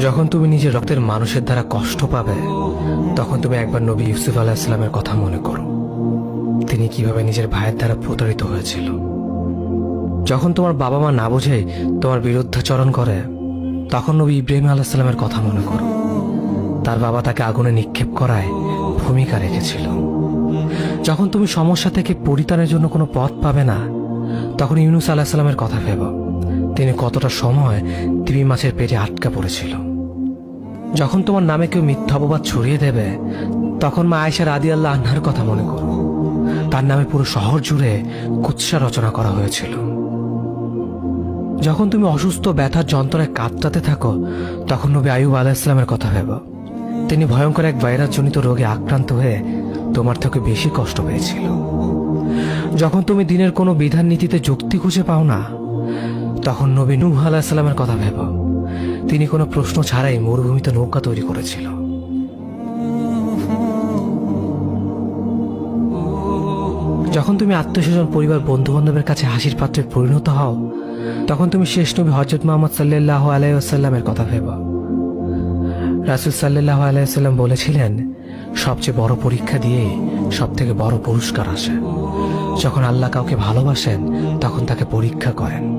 যখন তুমি নিজের রক্তের মানুষের দ্বারা কষ্ট পাবে, তখন তুমি একবার নবী ইউসুফ আলাইহিস সালামের কথা মনে করো। তিনি কিভাবে নিজের ভাইয়ের দ্বারা প্রতারিত হয়েছিল। যখন তোমার বাবা মা না বুঝে তোমার বিরুদ্ধাচরণ করে, তখন নবী ইব্রাহিম আলাইহিস সালামের কথা মনে করো। তার বাবা তাকে আগুনে নিক্ষেপ করায় ভূমিকা রেখেছিল। যখন তুমি সমস্যা থেকে পরিত্রাণের জন্য কোনো পথ পাবে না, তখন ইউনুস আলাইহিস সালামের কথা ভেবো। তিনি কতটা সময় তিমি মাছের পেটে আটকা পড়েছিল। যখন তোমার নামে কেউ মিথ্যা অপবাদ ছড়িয়ে দেবে, তখন মা আয়েশা রাদিয়াল্লাহু আনহার কথা মনে করো। তার নামে পুরো শহর জুড়ে কুৎসা রচনা করা হয়েছিল। যখন তুমি অসুস্থ ব্যথার যন্ত্রণায় কাতরাতে থাকো, তখন নবী আইয়ুব আলাইহিস সালামের কথা ভেবো। তিনি ভয়ঙ্কর এক ভাইরাসজনিত রোগে আক্রান্ত হয়ে তোমার থেকে বেশি কষ্ট পেয়েছিল। যখন তুমি দিনের কোনো বিধান নীতিতে যুক্তি খুঁজে পাও না, তখন নবী নূহ আলাইহিস সালামের কথা ভেবো। তিনি কোনো প্রশ্ন ছাড়াই মরুভূমিতে নৌকা তৈরি করেছিল। যখন তুমি আত্মীয়স্বজন, পরিবার, বন্ধু বান্ধবের কাছে হাসির পাত্রে পরিণত হও, তখন তুমি শেষ নবী হযরত মুহাম্মদ সাল্লাল্লাহু আলাইহি ওয়াসাল্লামের কথা ভেবো। রাসূল সাল্লাল্লাহু আলাইহি ওয়াসাল্লাম বলেছিলেন, সবচেয়ে বড় পরীক্ষা দিয়ে সব থেকে বড় পুরস্কার আসে। যখন আল্লাহ কাউকে ভালোবাসেন, তখন তাকে পরীক্ষা করেন,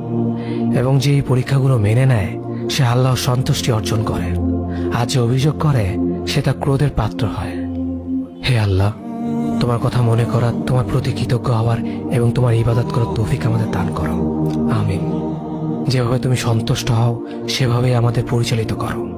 এবং যে এই পরীক্ষাগুলো মেনে নেয়, সে আল্লাহর সন্তুষ্টি অর্জন করে। আর যে অভিযোগ করে, সে তার ক্রোধের পাত্র হয়। হে আল্লাহ, তোমার কথা মনে করা, তোমার প্রতি কৃতজ্ঞ হওয়ার এবং তোমার ইবাদত করার তৌফিক আমাদের দান করো। আমিন। যেভাবে তুমি সন্তুষ্ট হও, সেভাবেই আমাদের পরিচালিত করো।